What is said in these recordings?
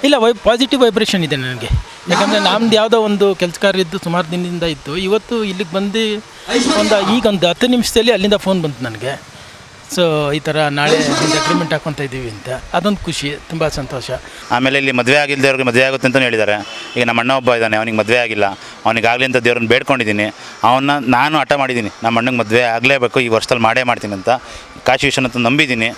ಇಲ್ಲ positive vibration ಇದೆ ನನಗೆ. ಯಾಕಂದರೆ ನಮ್ದು ಯಾವುದೋ ಒಂದು ಕೆಲಸ ಕಾರ್ಯ ಇದ್ದು ಸುಮಾರು ದಿನದಿಂದ ಇತ್ತು. ಇವತ್ತು ಇಲ್ಲಿಗೆ ಬಂದು ಈಗ ಒಂದು 10 ನಿಮಿಷದಲ್ಲಿ ಅಲ್ಲಿಂದ ಫೋನ್ ಬಂತು ನನಗೆ. ಸೊ ಈ ಥರ ನಾಳೆ ಅಗ್ರಿಮೆಂಟ್ ಹಾಕ್ಕೊತಾ ಇದ್ದೀವಿ ಅಂತ, ಅದೊಂದು ಖುಷಿ, ತುಂಬ ಸಂತೋಷ. ಆಮೇಲೆ ಇಲ್ಲಿ ಮದುವೆ ಆಗಿಲ್ಲದವ್ರಿಗೆ ಮದುವೆ ಆಗುತ್ತೆ ಅಂತಲೂ ಹೇಳಿದ್ದಾರೆ. ಈಗ ನಮ್ಮ ಅಣ್ಣ ಒಬ್ಬ ಇದ್ದಾನೆ, ಅವನಿಗೆ ಮದುವೆ ಆಗಿಲ್ಲ, ಅವನಿಗಾಗಲಿ ಅಂತ ದೇವ್ರನ್ನ ಬೇಡ್ಕೊಂಡಿದ್ದೀನಿ. ನಾನು ಹಠ ಮಾಡಿದ್ದೀನಿ, ನಮ್ಮ ಅಣ್ಣಗೆ ಮದುವೆ ಆಗಲೇಬೇಕು, ಈ ವರ್ಷದಲ್ಲಿ ಮಾಡೇ ಮಾಡ್ತೀನಿ ಅಂತ. ಕಾಶಿ ವಿಶ್ವನಾಥ ನಂಬಿದ್ದೀನಿ,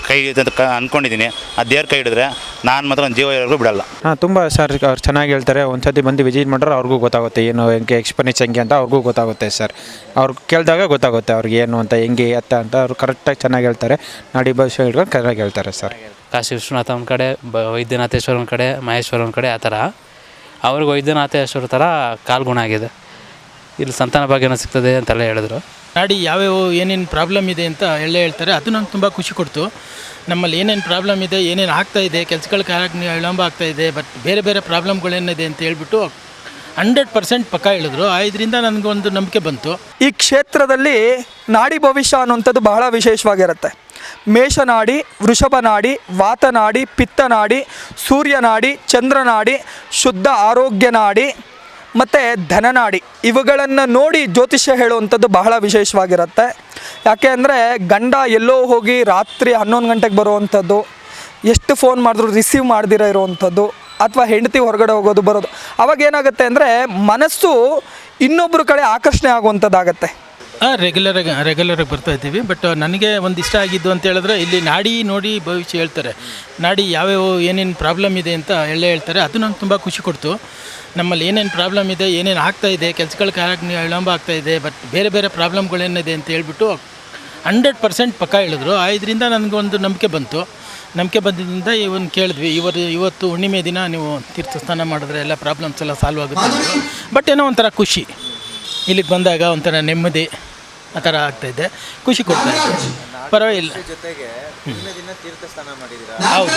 ಕೈ ಅಂತ ಅಂದ್ಕೊಂಡಿದ್ದೀನಿ. ಆ ದೇವ್ರ ಕೈ ಹಿಡಿದ್ರೆ ನಾನು ಮಾತ್ರ ಒಂದು ಜೀವ ಇರೋರು ಬಿಡಲ್ಲ. ತುಂಬ ಸರ್, ಅವ್ರು ಚೆನ್ನಾಗಿ ಹೇಳ್ತಾರೆ. ಒಂದು ಸತಿ ಬಂದು ವಿಸಿಟ್ ಮಾಡ್ರೆ ಅವ್ರಿಗೂ ಗೊತ್ತಾಗುತ್ತೆ ಏನು ಹೆಂಗೆ ಎಕ್ಸ್ಪೀರಿಯನ್ಸ್ ಹೆಂಗೆ ಅಂತ ಅವ್ರಿಗೂ ಗೊತ್ತಾಗುತ್ತೆ ಸರ್. ಅವ್ರು ಕೇಳಿದಾಗ ಗೊತ್ತಾಗುತ್ತೆ ಅವ್ರಿಗೆ ಏನು ಅಂತ, ಹೆಂಗೆ ಎತ್ತ ಅಂತ. ಅವ್ರು ಕರೆಕ್ಟಾಗಿ ಚೆನ್ನಾಗಿ ಹೇಳ್ತಾರೆ, ನಾಡಿ ಭವಿಷ್ಯ ಹಿಡ್ಕೊಂಡು ಕರೆಕ್ಟಾಗಿ ಹೇಳ್ತಾರೆ ಸರ್. ಕಾಶಿ ವಿಶ್ವನಾಥ ಒಂದು ಕಡೆ, ವೈದ್ಯನಾಥೇಶ್ವರ ಒಂದು ಕಡೆ, ಮಹೇಶ್ವರ ಒಂದು ಕಡೆ, ಆ ಥರ ಅವ್ರಿಗೆ ವೈದ್ಯನಾಥೇಶ್ವರ ಥರ ಕಾಲ್ಗುಣ ಆಗಿದೆ. ಇಲ್ಲಿ ಸಂತಾನ ಭಾಗ್ಯನ ಸಿಗ್ತದೆ ಅಂತೆಲ್ಲ ಹೇಳಿದ್ರು. ನಾಡಿ ಯಾವ್ಯಾವ ಏನೇನು ಪ್ರಾಬ್ಲಮ್ ಇದೆ ಅಂತ ಹೇಳ್ತಾರೆ. ಅದು ನಂಗೆ ತುಂಬ ಖುಷಿ ಕೊಡ್ತು. ನಮ್ಮಲ್ಲಿ ಏನೇನು ಪ್ರಾಬ್ಲಮ್ ಇದೆ, ಏನೇನು ಆಗ್ತಾಯಿದೆ, ಕೆಲಸಗಳ ಕಾರ್ಯ ವಿಳಂಬ ಆಗ್ತಾಯಿದೆ, ಬಟ್ ಬೇರೆ ಬೇರೆ ಪ್ರಾಬ್ಲಮ್ಗಳೇನಿದೆ ಅಂತ ಹೇಳ್ಬಿಟ್ಟು 100% ಪಕ್ಕ ಹೇಳಿದ್ರು. ಇದರಿಂದ ನನಗೊಂದು ನಂಬಿಕೆ ಬಂತು. ಈ ಕ್ಷೇತ್ರದಲ್ಲಿ ನಾಡಿ ಭವಿಷ್ಯ ಅನ್ನುವಂಥದ್ದು ಬಹಳ ವಿಶೇಷವಾಗಿರುತ್ತೆ. ಮೇಷನಾಡಿ, ವೃಷಭನಾಡಿ, ವಾತನಾಡಿ, ಪಿತ್ತನಾಡಿ, ಸೂರ್ಯನಾಡಿ, ಚಂದ್ರನಾಡಿ, ಶುದ್ಧ ಆರೋಗ್ಯ ನಾಡಿ ಮತ್ತು ಧನನಾಡಿ, ಇವುಗಳನ್ನು ನೋಡಿ ಜ್ಯೋತಿಷ್ಯ ಹೇಳುವಂಥದ್ದು ಬಹಳ ವಿಶೇಷವಾಗಿರುತ್ತೆ. ಯಾಕೆ ಅಂದರೆ ಗಂಡ ಎಲ್ಲೋ ಹೋಗಿ ರಾತ್ರಿ 11 ಗಂಟೆಗೆ ಬರುವಂಥದ್ದು, ಎಷ್ಟು ಫೋನ್ ಮಾಡಿದ್ರು ರಿಸೀವ್ ಮಾಡ್ದಿರೋ ಇರುವಂಥದ್ದು, ಅಥವಾ ಹೆಂಡತಿ ಹೊರಗಡೆ ಹೋಗೋದು ಬರೋದು, ಅವಾಗ ಏನಾಗುತ್ತೆ ಅಂದರೆ ಮನಸ್ಸು ಇನ್ನೊಬ್ಬರ ಕಡೆ ಆಕರ್ಷಣೆ ಆಗುವಂಥದ್ದಾಗತ್ತೆ. ರೆಗ್ಯುಲರಾಗಿ ಬರ್ತಾ ಇದ್ದೀವಿ. ಬಟ್ ನನಗೆ ಒಂದು ಇಷ್ಟ ಆಗಿದ್ದು ಅಂತ ಹೇಳಿದ್ರೆ, ಇಲ್ಲಿ ನಾಡಿ ನೋಡಿ ಭವಿಷ್ಯ ಹೇಳ್ತಾರೆ. ನಾಡಿ ಯಾವ್ಯಾವ ಏನೇನು ಪ್ರಾಬ್ಲಮ್ ಇದೆ ಅಂತ ಹೇಳ್ತಾರೆ. ಅದು ನಂಗೆ ತುಂಬ ಖುಷಿ ಕೊಡ್ತು. ನಮ್ಮಲ್ಲಿ ಏನೇನು ಪ್ರಾಬ್ಲಮ್ ಇದೆ, ಏನೇನು ಆಗ್ತಾಯಿದೆ, ಕೆಲಸಗಳ ಕಾರ್ಯ ವಿಳಂಬ ಆಗ್ತಾಯಿದೆ, ಬಟ್ ಬೇರೆ ಬೇರೆ ಪ್ರಾಬ್ಲಮ್ಗಳೇನಿದೆ ಅಂತ ಹೇಳ್ಬಿಟ್ಟು 100% ಪಕ್ಕ ಹೇಳಿದ್ರು. ಇದರಿಂದ ನನಗೊಂದು ನಂಬಿಕೆ ಬಂತು. ನಂಬಿಕೆ ಬಂದಿದ್ದರಿಂದ ಇವನು ಕೇಳಿದ್ವಿ, ಇವತ್ತು ಹುಣ್ಣಿಮೆ ದಿನ ನೀವು ತೀರ್ಥ ಸ್ನಾನ ಮಾಡಿದ್ರೆ ಎಲ್ಲ ಪ್ರಾಬ್ಲಮ್ಸ್ ಎಲ್ಲ ಸಾಲ್ವ್ ಆಗುತ್ತೆ. ಬಟ್ ಏನೋ ಒಂಥರ ಖುಷಿ, ಇಲ್ಲಿಗೆ ಬಂದಾಗ ಒಂಥರ ನೆಮ್ಮದಿ ಆ ಥರ ಆಗ್ತಾಯಿದೆ, ಖುಷಿ ಕೊಡ್ತಾಯಿದೆ. ಪರವಾಗಿಲ್ಲ. ಹೌದು,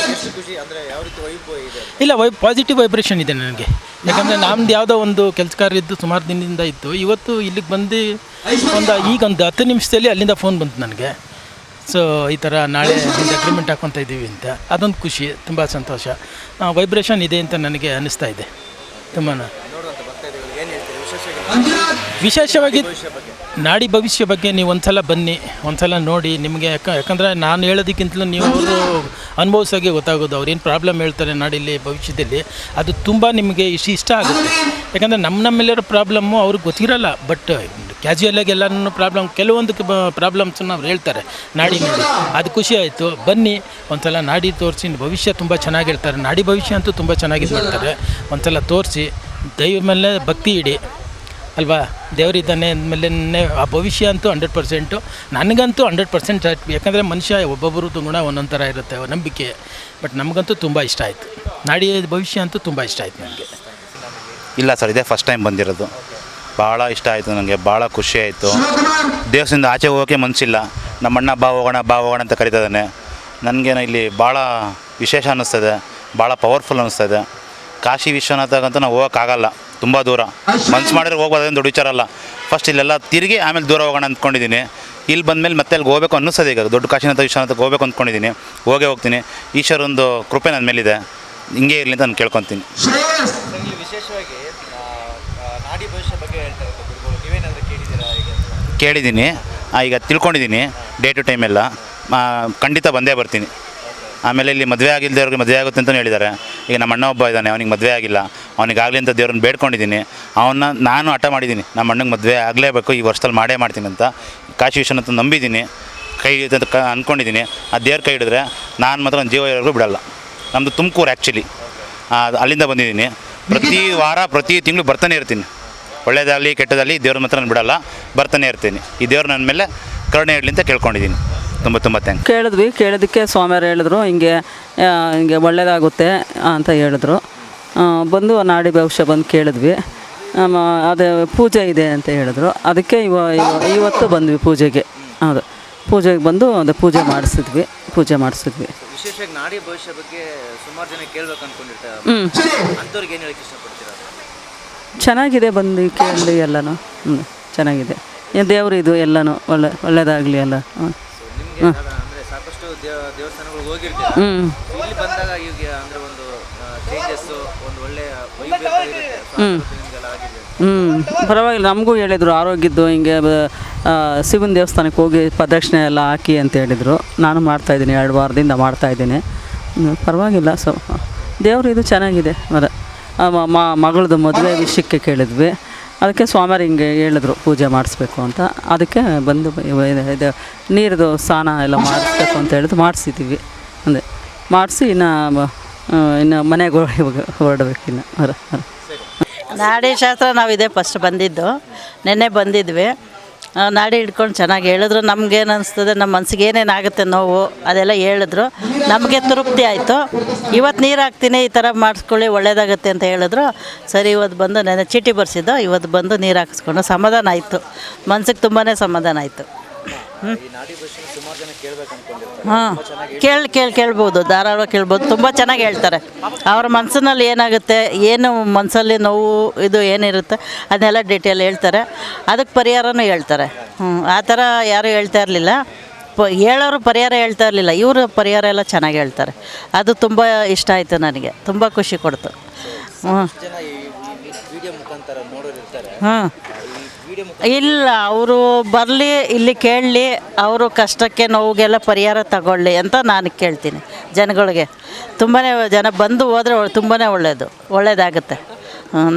ಇಲ್ಲ ಪಾಸಿಟಿವ್ ವೈಬ್ರೇಷನ್ ಇದೆ ನನಗೆ. ಯಾಕಂದರೆ ನಮ್ದು ಯಾವುದೋ ಒಂದು ಕೆಲಸ ಕಾರ್ಯ ಇದ್ದು ಸುಮಾರು ದಿನದಿಂದ ಇತ್ತು. ಇವತ್ತು ಇಲ್ಲಿಗೆ ಬಂದು ಈಗ ಒಂದು 10 ನಿಮಿಷದಲ್ಲಿ ಅಲ್ಲಿಂದ ಫೋನ್ ಬಂತು ನನಗೆ. ಸೊ ಈ ಥರ ನಾಳೆ ಅಗ್ರಿಮೆಂಟ್ ಹಾಕ್ಕೊತಾ ಇದ್ದೀವಿ ಅಂತ, ಅದೊಂದು ಖುಷಿ, ತುಂಬ ಸಂತೋಷ. ವೈಬ್ರೇಷನ್ ಇದೆ ಅಂತ ನನಗೆ ಅನ್ನಿಸ್ತಾ ಇದೆ ತುಂಬಾ. ವಿಶೇಷವಾಗಿ ನಾಡಿ ಭವಿಷ್ಯ ಬಗ್ಗೆ ನೀವು ಒಂದ್ಸಲ ಬನ್ನಿ, ಒಂದ್ಸಲ ನೋಡಿ. ನಿಮಗೆ ಯಾಕಂದರೆ ನಾನು ಹೇಳೋದಕ್ಕಿಂತಲೂ ನೀವು ಅವರು ಅನುಭವಿಸೋಗೆ ಗೊತ್ತಾಗೋದು. ಅವ್ರೇನು ಪ್ರಾಬ್ಲಮ್ ಹೇಳ್ತಾರೆ ನಾಡಿಲ್ಲಿ ಭವಿಷ್ಯದಲ್ಲಿ, ಅದು ತುಂಬ ನಿಮಗೆ ಇಷ್ಟ ಆಗುತ್ತೆ. ಯಾಕಂದರೆ ನಮ್ಮೆಲ್ಲರ ಪ್ರಾಬ್ಲಮ್ಮು ಅವ್ರಿಗೆ ಗೊತ್ತಿರಲ್ಲ. ಬಟ್ ಕ್ಯಾಜುಯಲಾಗಿ ಎಲ್ಲನೂ ಕೆಲವೊಂದು ಪ್ರಾಬ್ಲಮ್ಸನ್ನು ಅವ್ರು ಹೇಳ್ತಾರೆ ನಾಡಿ ನೋಡಿ. ಅದು ಖುಷಿ ಆಯಿತು. ಬನ್ನಿ ಒಂದ್ಸಲ ನಾಡಿ ತೋರಿಸಿ, ಭವಿಷ್ಯ ತುಂಬ ಚೆನ್ನಾಗಿ ಹೇಳ್ತಾರೆ. ನಾಡಿ ಭವಿಷ್ಯ ಅಂತೂ ತುಂಬ ಚೆನ್ನಾಗಿ ಮಾಡ್ತಾರೆ. ಒಂದ್ಸಲ ತೋರಿಸಿ, ದೈವ ಮೇಲೆ ಭಕ್ತಿ ಇಡಿ ಅಲ್ವಾ. ದೇವರಿದ್ದಾನೆ ಅಂದಮೇಲೆ ಆ ಭವಿಷ್ಯ ಅಂತೂ 100%, ನನಗಂತೂ 100% ಯಾಕಂದರೆ ಮನುಷ್ಯ ಒಬ್ಬೊಬ್ಬರದ್ದು ಗುಣ ಒಂದೊಂದು ಥರ ಇರುತ್ತೆ, ನಂಬಿಕೆ. ಬಟ್ ನಮಗಂತೂ ತುಂಬ ಇಷ್ಟ ಆಯಿತು. ನಾಡಿ ಭವಿಷ್ಯ ಅಂತೂ ತುಂಬ ಇಷ್ಟ ಆಯಿತು ನನಗೆ. ಇಲ್ಲ ಸರ್, ಇದೇ ಫಸ್ಟ್ ಟೈಮ್ ಬಂದಿರೋದು. ಭಾಳ ಇಷ್ಟ ಆಯಿತು ನನಗೆ, ಭಾಳ ಖುಷಿ ಆಯಿತು. ದೇವಸ್ಥಾನದಿಂದ ಆಚೆ ಹೋಗೋಕ್ಕೆ ಮನಸ್ಸಿಲ್ಲ. ನಮ್ಮಣ್ಣ ಬಾ ಹೋಗೋಣ ಅಂತ ಕರೀತಾ ಇದ್ದಾನೆ. ನನಗೇನೋ ಇಲ್ಲಿ ಭಾಳ ವಿಶೇಷ ಅನ್ನಿಸ್ತದೆ, ಭಾಳ ಪವರ್ಫುಲ್ ಅನ್ನಿಸ್ತದೆ. ಕಾಶಿ ವಿಶ್ವನಾಥಗಂತೂ ನಾವು ಹೋಗೋಕ್ಕಾಗಲ್ಲ, ತುಂಬ ದೂರ. ಮನ್ಸು ಮಾಡಿದ್ರೆ ಹೋಗ್ಬೋದು, ಅದೇನು ದೊಡ್ಡ ವಿಚಾರ ಅಲ್ಲ. ಫಸ್ಟ್ ಇಲ್ಲೆಲ್ಲ ತಿರುಗಿ ಆಮೇಲೆ ದೂರ ಹೋಗೋಣ ಅಂದ್ಕೊಂಡಿದ್ದೀನಿ. ಇಲ್ಲಿ ಬಂದಮೇಲೆ ಮತ್ತೆ ಅಲ್ಲಿಗೆ ಹೋಗಬೇಕು ಅನ್ನಿಸ್ತದೆ. ಈಗ ದೊಡ್ಡ ಕಾಶಿನಾಥ ವಿಶ್ವನಾಥಕ್ಕೆ ಹೋಗ್ಬೇಕು ಅಂದ್ಕೊಂಡಿದ್ದೀನಿ, ಹೋಗ್ತೀನಿ. ಈಶ್ವರೊಂದು ಕೃಪೆ ನನ್ನ ಮೇಲಿದೆ, ಹಿಂಗೆ ಇರಲಿ ಅಂತ ನಾನು ಕೇಳ್ಕೊತೀನಿ. ವಿಶೇಷವಾಗಿ ನಾಡಿ ಭವಿಷ್ಯ ಬಗ್ಗೆ ಹೇಳ್ತಾರೆ ನೀವೇನಾದರೂ ಕೇಳಿದ್ದೀರಾ? ಕೇಳಿದ್ದೀನಿ, ಈಗ ತಿಳ್ಕೊಂಡಿದ್ದೀನಿ. ಡೇ ಟು ಟೈಮ್ ಎಲ್ಲ ಖಂಡಿತ ಬಂದೇ ಬರ್ತೀನಿ. ಆಮೇಲೆ ಇಲ್ಲಿ ಮದುವೆ ಆಗಿಲ್ಲದವ್ರಿಗೆ ಮದುವೆ ಆಗುತ್ತೆ ಅಂತಲೂ ಹೇಳಿದ್ದಾರೆ. ಈಗ ನಮ್ಮ ಅಣ್ಣ ಒಬ್ಬ ಇದ್ದಾನೆ, ಅವನಿಗೆ ಮದುವೆ ಆಗಿಲ್ಲ, ಅವನಿಗಾಗಲಿ ಅಂತ ದೇವ್ರನ್ನ ಬೇಡ್ಕೊಂಡಿದ್ದೀನಿ. ನಾನು ಹಠ ಮಾಡಿದ್ದೀನಿ, ನಮ್ಮ ಅಣ್ಣಗೆ ಮದುವೆ ಆಗಲೇಬೇಕು, ಈ ವರ್ಷದಲ್ಲಿ ಮಾಡೇ ಮಾಡ್ತೀನಿ ಅಂತ. ಕಾಶಿ ವಿಶ್ವನಾಥ ನಂಬಿದ್ದೀನಿ, ಕೈ ಅಂತ ಅಂದ್ಕೊಂಡಿದ್ದೀನಿ. ಆ ದೇವ್ರ ಕೈ ಹಿಡಿದ್ರೆ ನಾನು ಮಾತ್ರ ಒಂದು ಜೀವ ಇರೋರು ಬಿಡಲ್ಲ. ನಮ್ಮದು ತುಮಕೂರು ಆ್ಯಕ್ಚುಲಿ, ಅಲ್ಲಿಂದ ಬಂದಿದ್ದೀನಿ. ಪ್ರತಿ ವಾರ ಪ್ರತಿ ತಿಂಗಳು ಬರ್ತಾನೆ ಇರ್ತೀನಿ. ಒಳ್ಳೆಯದಾಗಲಿ ಕೆಟ್ಟದಾಗಲಿ ದೇವ್ರ ಮಾತ್ರ ನಾನು ಬಿಡಲ್ಲ, ಬರ್ತಾನೆ ಇರ್ತೀನಿ. ಈ ದೇವ್ರು ನನ್ನ ಮೇಲೆ ಕರುಣೆ ಇರಲಿ ಅಂತ ಕೇಳ್ಕೊಂಡಿದ್ದೀನಿ. ತುಂಬ ಥ್ಯಾಂಕ್ಸ್. ಕೇಳೋದಕ್ಕೆ ಸ್ವಾಮಿಯವರು ಹೇಳಿದ್ರು ಹಿಂಗೆ ಒಳ್ಳೆಯದಾಗುತ್ತೆ ಅಂತ ಹೇಳಿದ್ರು. ಬಂದು ನಾಡಿ ಭವಿಷ್ಯ ಬಂದು ಕೇಳಿದ್ವಿ. ಅದೇ ಪೂಜೆ ಇದೆ ಅಂತ ಹೇಳಿದ್ರು. ಅದಕ್ಕೆ ಇವತ್ತು ಬಂದ್ವಿ ಪೂಜೆಗೆ. ಹೌದು, ಪೂಜೆಗೆ ಬಂದು ಅದೇ ಪೂಜೆ ಮಾಡಿಸಿದ್ವಿ. ವಿಶೇಷವಾಗಿ ನಾಡಿ ಭವಿಷ್ಯ ಬಗ್ಗೆ ಸುಮಾರು ಜನ ಕೇಳಬೇಕು ಅಂದ್ಕೊಂಡಿರ್ತಾರೆ. ಅಂಥವ್ರಿಗೆ ಏನು ಹೇಳಕ್ಕೆ ಇಷ್ಟಪಡ್ತೀರಾ? ಚೆನ್ನಾಗಿದೆ, ಬಂದು ಕೇಳಿ ಎಲ್ಲನೂ ಚೆನ್ನಾಗಿದೆ. ದೇವರು ಇದು ಎಲ್ಲನೂ ಒಳ್ಳೆಯದಾಗಲಿ ಎಲ್ಲ. ಅಂದರೆ ಸಾಕಷ್ಟು ದೇವಸ್ಥಾನಗಳು ಹೋಗಿರ್ತೀವಿ. ಇಲ್ಲಿ ಬಂದಾಗ ಈಗ ಅಂದರೆ ಒಂದು ಚೇಂಜಸ್ಸು ಒಂದು ಒಳ್ಳೆ ವೈಬ್ರೇಷನ್ ಇರುತ್ತೆ. So, ಆ ಥರದ್ದು ನಿಮ್ಗೆಲ್ಲ ಆಗಿದೆ? ಪರವಾಗಿಲ್ಲ, ನಮಗೂ ಹೇಳಿದರು ಆರೋಗ್ಯದ್ದು ಹಿಂಗೆ ಶಿವನ ದೇವಸ್ಥಾನಕ್ಕೆ ಹೋಗಿ ಪ್ರದಕ್ಷಿಣೆ ಎಲ್ಲ ಹಾಕಿ ಅಂತ ಹೇಳಿದರು. ನಾನು ಮಾಡ್ತಾಯಿದ್ದೀನಿ, 2 ವಾರದಿಂದ ಮಾಡ್ತಾಯಿದ್ದೀನಿ. ಪರವಾಗಿಲ್ಲ. ಸೊ ದೇವರು ಇದು ಚೆನ್ನಾಗಿದೆ. ಮತ್ತು ಮಗಳದು ಮದುವೆ ವಿಷಯಕ್ಕೆ ಕೇಳಿದ್ವಿ, ಅದಕ್ಕೆ ಸ್ವಾಮಿಯರು ಹಿಂಗೆ ಹೇಳಿದ್ರು ಪೂಜೆ ಮಾಡಿಸ್ಬೇಕು ಅಂತ. ಅದಕ್ಕೆ ಬಂದು ಇದು ನೀರದು ಸ್ನಾನ ಎಲ್ಲ ಮಾಡಿಸ್ಬೇಕು ಅಂತ ಹೇಳಿದ್ರು, ಮಾಡಿಸಿದ್ದೀವಿ. ಅಂದರೆ ಮಾಡಿಸಿ ಇನ್ನು ಮನೆಗೆ ಹೊರಡ್ಬೇಕು ಇನ್ನು ನಾಡಿ ಶಾಸ್ತ್ರ ನಾವು ಇದೇ ಫಸ್ಟ್ ಬಂದಿದ್ದು, ನೆನ್ನೆ ಬಂದಿದ್ವಿ. ನಾಡಿ ಹಿಡ್ಕೊಂಡು ಚೆನ್ನಾಗಿ ಹೇಳಿದ್ರು. ನಮಗೇನು ಅನಿಸ್ತದೆ, ನಮ್ಮ ಮನ್ಸಿಗೆ ಏನೇನಾಗುತ್ತೆ ನೋವು ಅದೆಲ್ಲ ಹೇಳಿದ್ರು. ನಮಗೆ ತೃಪ್ತಿ ಆಯಿತು. ಇವತ್ತು ನೀರು ಹಾಕ್ತೀನಿ, ಈ ಥರ ಮಾಡಿಸ್ಕೊಳ್ಳಿ ಒಳ್ಳೇದಾಗುತ್ತೆ ಅಂತ ಹೇಳಿದ್ರು. ಸರಿ, ಇವತ್ತು ಬಂದು ನೆನ್ನೆ ಚೀಟಿ ಬರ್ಸಿದ್ದು, ಇವತ್ತು ಬಂದು ನೀರು ಹಾಕಿಸ್ಕೊಂಡು ಸಮಾಧಾನ ಆಯಿತು. ಮನ್ಸಿಗೆ ತುಂಬಾ ಸಮಾಧಾನ ಆಯಿತು. ಹಾಂ, ಕೇಳ್ಬೋದು, ಧಾರಾವಾಹಿ ಕೇಳ್ಬೋದು. ತುಂಬ ಚೆನ್ನಾಗಿ ಹೇಳ್ತಾರೆ. ಅವ್ರ ಮನಸ್ಸಿನಲ್ಲಿ ಏನಾಗುತ್ತೆ, ಏನು ಮನಸ್ಸಲ್ಲಿ ನೋವು ಇದು ಏನಿರುತ್ತೆ ಅದನ್ನೆಲ್ಲ ಡೀಟೇಲ್ ಹೇಳ್ತಾರೆ. ಅದಕ್ಕೆ ಪರಿಹಾರನೂ ಹೇಳ್ತಾರೆ. ಆ ಥರ ಯಾರೂ ಹೇಳ್ತಾ ಇರಲಿಲ್ಲ. ಹೇಳೋರು ಪರಿಹಾರ ಹೇಳ್ತಾ ಇರಲಿಲ್ಲ, ಇವರು ಪರಿಹಾರ ಎಲ್ಲ ಚೆನ್ನಾಗಿ ಹೇಳ್ತಾರೆ. ಅದು ತುಂಬ ಇಷ್ಟ ಆಯಿತು ನನಗೆ, ತುಂಬ ಖುಷಿ ಕೊಡ್ತು. ಹಾಂ, ಇಲ್ಲ, ಅವರು ಬರಲಿ, ಇಲ್ಲಿ ಕೇಳಲಿ, ಅವರು ಕಷ್ಟಕ್ಕೆ ನೋವಿಗೆಲ್ಲ ಪರಿಹಾರ ತಗೊಳ್ಳಿ ಅಂತ ನಾನು ಕೇಳ್ತೀನಿ ಜನಗಳಿಗೆ. ತುಂಬಾ ಜನ ಬಂದು ಹೋದರೆ ತುಂಬಾ ಒಳ್ಳೆಯದಾಗುತ್ತೆ.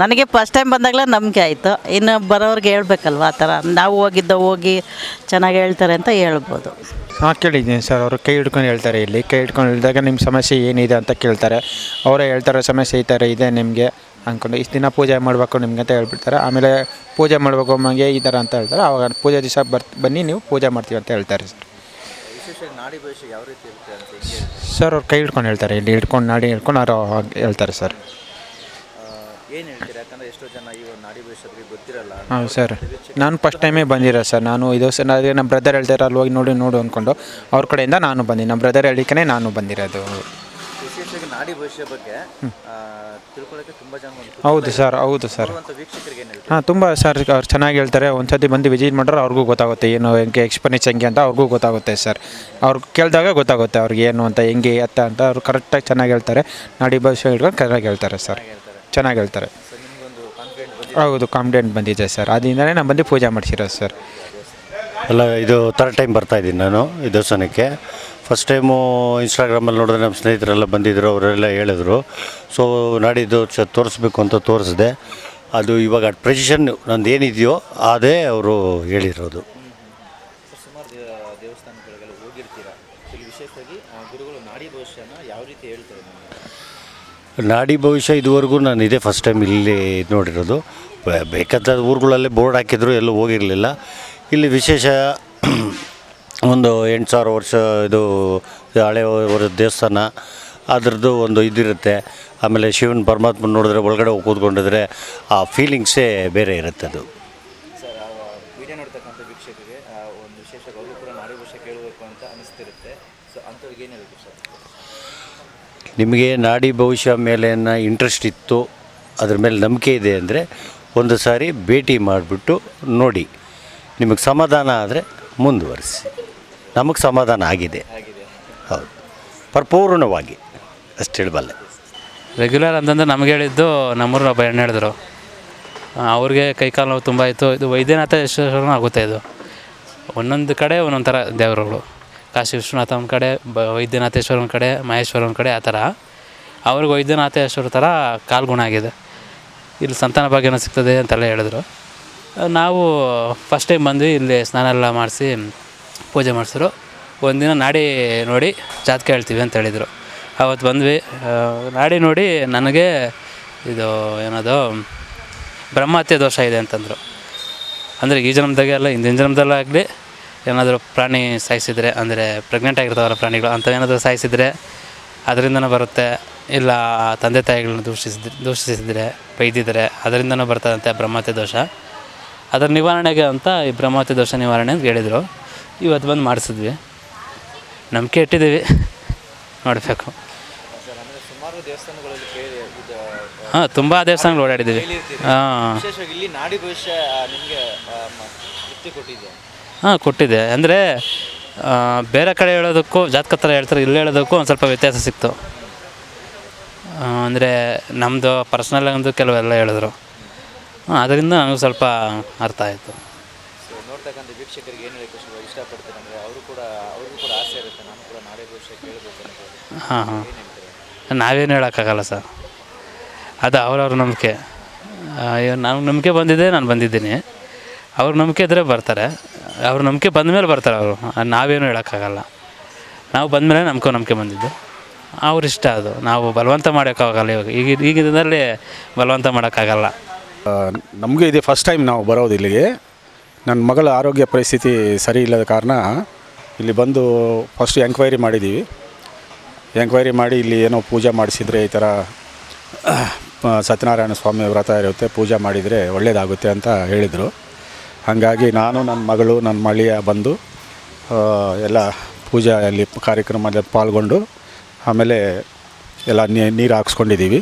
ನನಗೆ ಫಸ್ಟ್ ಟೈಮ್ ಬಂದಾಗಲೇ ನಂಬಿಕೆ ಆಯಿತು. ಇನ್ನು ಬರೋರಿಗೆ ಹೇಳ್ಬೇಕಲ್ವ, ಆ ಥರ ನಾವು ಹೋಗಿ ಚೆನ್ನಾಗಿ ಹೇಳ್ತಾರೆ ಅಂತ ಹೇಳ್ಬೋದು. ಹಾಂ, ಕೇಳಿದ್ದೀನಿ ಸರ್. ಅವರು ಕೈ ಹಿಡ್ಕೊಂಡು ಹೇಳ್ತಾರೆ. ಇಲ್ಲಿ ಕೈ ಹಿಡ್ಕೊಂಡು ಹೇಳಿದಾಗ ನಿಮ್ಮ ಸಮಸ್ಯೆ ಏನಿದೆ ಅಂತ ಕೇಳ್ತಾರೆ. ಅವರೇ ಹೇಳ್ತಾರೆ ಸಮಸ್ಯೆ ಈ ಥರ ಇದೆ ನಿಮಗೆ ಅಂದ್ಕೊಂಡು, ಇಷ್ಟು ದಿನ ಪೂಜೆ ಮಾಡಬೇಕು ನಿಮಗೆ ಅಂತ ಹೇಳ್ಬಿಡ್ತಾರೆ. ಆಮೇಲೆ ಪೂಜೆ ಮಾಡಬೇಕು ಅಮ್ಮಗೆ ಈ ಥರ ಅಂತ ಹೇಳ್ತಾರೆ. ಆವಾಗ ಪೂಜೆ ದಿವಸ ಬನ್ನಿ ನೀವು ಪೂಜೆ ಮಾಡ್ತೀವಿ ಅಂತ ಹೇಳ್ತಾರೆ ಸರ್. ಸರ್ ಅವ್ರು ಕೈ ಹಿಡ್ಕೊಂಡು ಹೇಳ್ತಾರೆ. ಇಲ್ಲಿ ಹಿಡ್ಕೊಂಡು ನಾಡಿ ಹಿಡ್ಕೊಂಡು ಅವರು ಹೇಳ್ತಾರೆ ಸರ್. ಏನು ಹೇಳ್ತೀರಾ? ಯಾಕಂದರೆ ಎಷ್ಟೋ ಜನ ಈ ಒಂದು ನಾಡಿ ಭವಿಷ್ಯ ಬಗ್ಗೆ ಗೊತ್ತಿರಲ್ಲ. ಹಾಂ ಸರ್, ನಾನು ಫಸ್ಟ್ ಟೈಮೇ ಬಂದಿರೋ ಸರ್. ನಾನು ಇದು ಸರ್ ನಮ್ಮ ಬ್ರದರ್ ಹೇಳ್ತಾರೆ ಅಲ್ಲಿ ಹೋಗಿ ನೋಡು ಅಂದ್ಕೊಂಡು ಅವ್ರ ಕಡೆಯಿಂದ ನಾನು ಬಂದಿ. ನಮ್ಮ ಬ್ರದರ್ ಹೇಳಿಕೇ ನಾನು ಬಂದಿರೋದು. ವಿಶೇಷವಾಗಿ ನಾಡಿ ಭವಿಷ್ಯ ಬಗ್ಗೆ ತಿಳ್ಕೊಳ್ಳೋಕ್ಕೆ ತುಂಬ ಜನ ಹೌದು ಸರ್. ವೀಕ್ಷಕರಿಗೆ ಏನು ಹೇಳ್ತೀರಾ? ಹಾಂ, ತುಂಬ ಸರ್ ಅವ್ರು ಚೆನ್ನಾಗಿ ಹೇಳ್ತಾರೆ. ಒಂದು ಸತಿ ಬಂದು ವಿಸಿಟ್ ಮಾಡ್ರೆ ಅವ್ರಿಗೂ ಗೊತ್ತಾಗುತ್ತೆ ಏನು ಹೆಂಗೆ ಎಕ್ಸ್ಪೀರಿಯನ್ಸ್ ಹೆಂಗೆ ಅಂತ ಅವ್ರಿಗೂ ಗೊತ್ತಾಗುತ್ತೆ ಸರ್. ಅವ್ರು ಕೇಳಿದಾಗ ಗೊತ್ತಾಗುತ್ತೆ ಅವ್ರಿಗೆ ಏನು ಅಂತ ಹೆಂಗೆ ಅಂತ ಅವ್ರು ಕರೆಕ್ಟಾಗಿ ಚೆನ್ನಾಗಿ ಹೇಳ್ತಾರೆ. ನಾಡಿ ಭವಿಷ್ಯ ಹಿಡ್ಕೊಂಡು ಕರೆಕ್ಟಾಗಿ ಹೇಳ್ತಾರೆ ಸರ್, ಚೆನ್ನಾಗಿ ಹೇಳ್ತಾರೆ. ಹೌದು, ಕಾನ್ಫಿಡೆಂಟ್ ಬಂದಿದೆ ಸರ್. ಅದರಿಂದನೇ ನಾನು ಬಂದು ಪೂಜೆ ಮಾಡಿಸಿರೋದು ಸರ್. ಅಲ್ಲ, ಇದು 3rd ಟೈಮ್ ಬರ್ತಾಯಿದ್ದೀನಿ ನಾನು ಈ ದೇವಸ್ಥಾನಕ್ಕೆ. ಫಸ್ಟ್ ಟೈಮು ಇನ್ಸ್ಟಾಗ್ರಾಮಲ್ಲಿ ನೋಡಿದ್ರೆ ನಮ್ಮ ಸ್ನೇಹಿತರೆಲ್ಲ ಬಂದಿದ್ದರು, ಅವರೆಲ್ಲ ಹೇಳಿದ್ರು. ಸೊ ನಾಡಿದ್ದು ತೋರಿಸ್ಬೇಕು ಅಂತ ತೋರಿಸಿದೆ. ಅದು ಇವಾಗ ಅಟ್ ಪ್ರೆಸಿಷನ್ ನಂದು ಏನಿದೆಯೋ ಅದೇ ಅವರು ಹೇಳಿರೋದು. ಸುಮಾರು ದೇವಸ್ಥಾನಗಳಿಗೆಲ್ಲ ಹೋಗಿರ್ತೀರಾ, ವಿಶೇಷವಾಗಿ ಗುರುಗಳು ನಾಡಿ ಭವಿಷ್ಯನ ಯಾವ ರೀತಿ ಹೇಳ್ತಾರೆ? ನಾಡಿ ಭವಿಷ್ಯ ಇದುವರೆಗೂ ನಾನು ಇದೇ ಫಸ್ಟ್ ಟೈಮ್ ಇಲ್ಲಿ ನೋಡಿರೋದು. ಬೇಕಾದ ಊರುಗಳಲ್ಲೇ ಬೋರ್ಡ್ ಹಾಕಿದ್ರು, ಎಲ್ಲೂ ಹೋಗಿರಲಿಲ್ಲ. ಇಲ್ಲಿ ವಿಶೇಷ ಒಂದು 8,000 ವರ್ಷ ಇದು ಹಳೆ ದೇವಸ್ಥಾನ, ಅದರದ್ದು ಒಂದು ಇದಿರುತ್ತೆ. ಆಮೇಲೆ ಶಿವನ ಪರಮಾತ್ಮನ ನೋಡಿದ್ರೆ ಒಳಗಡೆ ಕೂತ್ಕೊಂಡಿದ್ರೆ ಆ ಫೀಲಿಂಗ್ಸೇ ಬೇರೆ ಇರುತ್ತೆ. ಅದು ಸರ್, ವಿಡಿಯೋ ನೋಡ್ತಕ್ಕಂಥ ವೀಕ್ಷಕರಿಗೆ ಒಂದು ವಿಶೇಷವಾಗಿ ಅವರು ಕೂಡ ನಾಡಿ ಭವಿಷ್ಯ ಕೇಳಬೇಕು ಅಂತ ಅನಿಸ್ತಿರುತ್ತೆ. ಸೊ ಅಂಥವ್ರಿಗೆ ಏನು ಹೇಳಬೇಕು ಸರ್? ನಿಮಗೆ ನಾಡಿ ಭವಿಷ್ಯ ಮೇಲೆ ಇಂಟ್ರೆಸ್ಟ್ ಇತ್ತು, ಅದ್ರ ಮೇಲೆ ನಂಬಿಕೆ ಇದೆ ಅಂದರೆ ಒಂದು ಸಾರಿ ಭೇಟಿ ಮಾಡಿಬಿಟ್ಟು ನೋಡಿ. ನಿಮಗೆ ಸಮಾಧಾನ ಆದರೆ ಮುಂದುವರಿಸಿ. ನಮಗೆ ಸಮಾಧಾನ ಆಗಿದೆ. ಹೌದು, ಪರಿಪೂರ್ಣವಾಗಿ ಅಷ್ಟು ಹೇಳಬಲ್ಲೆ. ರೆಗ್ಯುಲರ್ ಅಂತಂದ್ರೆ ನಮಗೆ ಹೇಳಿದ್ದು ನಮ್ಮೂರಿನ ಒಬ್ಬ ಹೆಣ್ಣು ಹೇಳಿದ್ರು. ಅವ್ರಿಗೆ ಕೈಕಾಲು ನೋವು ತುಂಬ ಇತ್ತು. ಇದು ವೈದ್ಯನಾಥೇಶ್ವರನೂ ಆಗುತ್ತೆ. ಇದು ಒಂದೊಂದು ಕಡೆ ಒಂದೊಂದು ಥರ ದೇವರುಗಳು. ಕಾಶಿ ವಿಶ್ವನಾಥ ಒಂದು ಕಡೆ, ವೈದ್ಯನಾಥೇಶ್ವರ ಒಂದು ಕಡೆ, ಮಹೇಶ್ವರ ಒಂದು ಕಡೆ, ಆ ಥರ. ಅವ್ರಿಗೆ ವೈದ್ಯನಾಥೇಶ್ವರ ಥರ ಕಾಲು ಗುಣ ಆಗಿದೆ. ಇಲ್ಲಿ ಸಂತಾನ ಭಾಗ್ಯನ ಸಿಗ್ತದೆ ಅಂತೆಲ್ಲ ಹೇಳಿದ್ರು. ನಾವು ಫಸ್ಟ್ ಟೈಮ್ ಬಂದ್ವಿ. ಇಲ್ಲಿ ಸ್ನಾನ ಎಲ್ಲ ಮಾಡಿಸಿ ಪೂಜೆ ಮಾಡಿಸಿದ್ರು. ಒಂದಿನ ನಾಡಿ ನೋಡಿ ಜಾತಕ ಹೇಳ್ತೀವಿ ಅಂತ ಹೇಳಿದರು. ಆವತ್ತು ಬಂದ್ವಿ. ನಾಡಿ ನೋಡಿ ನನಗೆ ಇದು ಏನದು ಬ್ರಹ್ಮಹತ್ಯೆ ದೋಷ ಇದೆ ಅಂತಂದರು. ಅಂದರೆ ಈ ಜನ್ಮದಾಗೆ ಅಲ್ಲ, ಹಿಂದಿನ ಜನ್ಮದಲ್ಲಾಗಲಿ ಏನಾದರೂ ಪ್ರಾಣಿ ಸಾಯಿಸಿದರೆ, ಅಂದರೆ ಪ್ರೆಗ್ನೆಂಟ್ ಆಗಿರ್ತಾವಲ್ಲ ಪ್ರಾಣಿಗಳು, ಅಂಥವೇನಾದರೂ ಸಾಯಿಸಿದರೆ ಅದರಿಂದನೂ ಬರುತ್ತೆ. ಇಲ್ಲ ತಂದೆ ತಾಯಿಗಳನ್ನ ದೂಷಿಸಿದರೆ ಬೈದಿದ್ದಾರೆ, ಅದರಿಂದನೂ ಬರ್ತದಂತೆ ಬ್ರಹ್ಮಹತ್ಯೆ ದೋಷ. ಅದರ ನಿವಾರಣೆಗೆ ಅಂತ ಈ ಬ್ರಹ್ಮಹತ್ಯೆ ದೋಷ ನಿವಾರಣೆ ಅಂತ ಹೇಳಿದರು. ಇವತ್ತು ಬಂದು ಮಾಡಿಸಿದ್ವಿ. ನಂಬಿಕೆ ಇಟ್ಟಿದ್ದೀವಿ, ನೋಡಬೇಕು. ಹಾಂ, ತುಂಬ ದೇವಸ್ಥಾನಗಳು ಓಡಾಡಿದ್ದೀವಿ. ಹಾಂ, ಇಲ್ಲಿ ನಾಡಿ ಭವಿಷ್ಯ ನಿಮಗೆ ಹಾಂ ಕೊಟ್ಟಿದೆ. ಅಂದರೆ ಬೇರೆ ಕಡೆ ಹೇಳೋದಕ್ಕೂ ಜಾತಕ ಥರ ಹೇಳ್ತಾರೆ, ಇಲ್ಲಿ ಹೇಳೋದಕ್ಕೂ ಒಂದು ಸ್ವಲ್ಪ ವ್ಯತ್ಯಾಸ ಸಿಕ್ತು. ಅಂದರೆ ನಮ್ಮದು ಪರ್ಸ್ನಲ್ ಒಂದು ಕೆಲವೆಲ್ಲ ಹೇಳಿದ್ರು. ಅದರಿಂದ ನನಗೂ ಸ್ವಲ್ಪ ಅರ್ಥ ಆಯಿತು. ಸೊ ನೋಡ್ತಕ್ಕಂಥ ವೀಕ್ಷಕರಿಗೆ ಏನು ಹೇಳಕ್ಕೆ ಇಷ್ಟಪಡ್ತೀನಿ ಅಂದರೆ ಅವ್ರಿಗೂ ಕೂಡ ಆಸೆ ಇರುತ್ತೆ, ನಾನು ಕೂಡ ನಾಡಿ ಭವಿಷ್ಯ ಕೇಳಬೇಕು ಅನ್ನೋದು. ಹಾಂ ನಾವೇನು ಹೇಳೋಕ್ಕಾಗಲ್ಲ ಸರ್, ಅದು ಅವ್ರವ್ರ ನಂಬಿಕೆ. ನನಗೆ ನಂಬಿಕೆ ಬಂದಿದೆ, ನಾನು ಬಂದಿದ್ದೀನಿ. ಅವ್ರ ನಂಬಿಕೆ ಇದ್ದರೆ ಬರ್ತಾರೆ, ಅವ್ರ ನಂಬಿಕೆ ಬಂದ ಮೇಲೆ ಬರ್ತಾರೆ ಅವರು. ನಾವೇನು ಹೇಳೋಕ್ಕಾಗಲ್ಲ. ನಾವು ಬಂದಮೇಲೆ ನಂಬಿಕೆ ಬಂದಿದ್ದು, ಅವ್ರ ಇಷ್ಟ. ಅದು ನಾವು ಬಲವಂತ ಮಾಡೋಕ್ಕಾಗಲ್ಲ. ಈಗ ದಿನದಲ್ಲಿ ಬಲವಂತ ಮಾಡೋಕ್ಕಾಗಲ್ಲ. ನಮಗೆ ಇದೆ ಫಸ್ಟ್ ಟೈಮ್ ನಾವು ಬರೋದು ಇಲ್ಲಿಗೆ. ನನ್ನ ಮಗಳ ಆರೋಗ್ಯ ಪರಿಸ್ಥಿತಿ ಸರಿ ಇಲ್ಲದ ಕಾರಣ ಇಲ್ಲಿ ಬಂದು ಫಸ್ಟ್ ಎಂಕ್ವೈರಿ ಮಾಡಿದ್ದೀವಿ. ಎಂಕ್ವೈರಿ ಮಾಡಿ ಇಲ್ಲಿ ಏನೋ ಪೂಜೆ ಮಾಡಿಸಿದರೆ ಈ ಥರ ಸತ್ಯನಾರಾಯಣ ಸ್ವಾಮಿ ವ್ರತ ಇರುತ್ತೆ, ಪೂಜೆ ಮಾಡಿದರೆ ಒಳ್ಳೆಯದಾಗುತ್ತೆ ಅಂತ ಹೇಳಿದರು. ಹಾಗಾಗಿ ನಾನು, ನನ್ನ ಮಗಳು, ನನ್ನ ಮಳಿಯ ಬಂದು ಎಲ್ಲ ಪೂಜೆಯಲ್ಲಿ ಕಾರ್ಯಕ್ರಮದಲ್ಲಿ ಪಾಲ್ಗೊಂಡು ಆಮೇಲೆ ಎಲ್ಲ ನೀರು ಹಾಕ್ಸ್ಕೊಂಡಿದ್ದೀವಿ.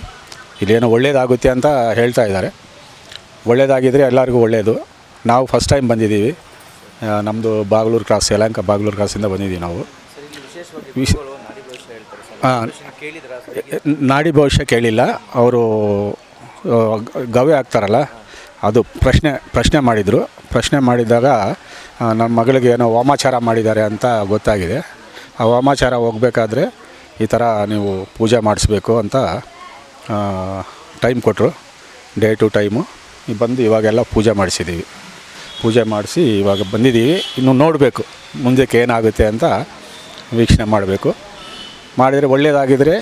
ಇಲ್ಲೇನೋ ಒಳ್ಳೆಯದಾಗುತ್ತೆ ಅಂತ ಹೇಳ್ತಾ ಇದ್ದಾರೆ. ಒಳ್ಳೆಯದಾಗಿದ್ದರೆ ಎಲ್ಲರಿಗೂ ಒಳ್ಳೆಯದು. ನಾವು ಫಸ್ಟ್ ಟೈಮ್ ಬಂದಿದ್ದೀವಿ. ನಮ್ಮದು ಬಾಗ್ಲೂರು ಕ್ರಾಸ್, ಯಲಹಂಕ ಬಾಗ್ಲೂರು ಕ್ರಾಸಿಂದ ಬಂದಿದ್ದೀವಿ ನಾವು. ನಾಡಿ ಭವಿಷ್ಯ ಕೇಳಿಲ್ಲ. ಅವರು ಗವೆ ಆಗ್ತಾರಲ್ಲ, ಅದು ಪ್ರಶ್ನೆ ಮಾಡಿದರು. ಪ್ರಶ್ನೆ ಮಾಡಿದಾಗ ನನ್ನ ಮಗಳಿಗೆ ಏನೋ ವಾಮಾಚಾರ ಮಾಡಿದ್ದಾರೆ ಅಂತ ಗೊತ್ತಾಗಿದೆ. ಆ ವಾಮಾಚಾರ ಹೋಗಬೇಕಾದ್ರೆ ಈ ಥರ ನೀವು ಪೂಜೆ ಮಾಡಿಸ್ಬೇಕು ಅಂತ ಟೈಮ್ ಕೊಟ್ಟರು, ಡೇ ಟು ಟೈಮು. ಬಂದು ಇವಾಗೆಲ್ಲ ಪೂಜೆ ಮಾಡಿಸಿದ್ದೀವಿ. ಪೂಜೆ ಮಾಡಿಸಿ ಇವಾಗ ಬಂದಿದ್ದೀವಿ. ಇನ್ನು ನೋಡಬೇಕು ಮುಂದಕ್ಕೆ ಏನಾಗುತ್ತೆ ಅಂತ ವೀಕ್ಷಣೆ ಮಾಡಬೇಕು. ಮಾಡಿದರೆ ಒಳ್ಳೆಯದಾಗಿದ್ದರೆ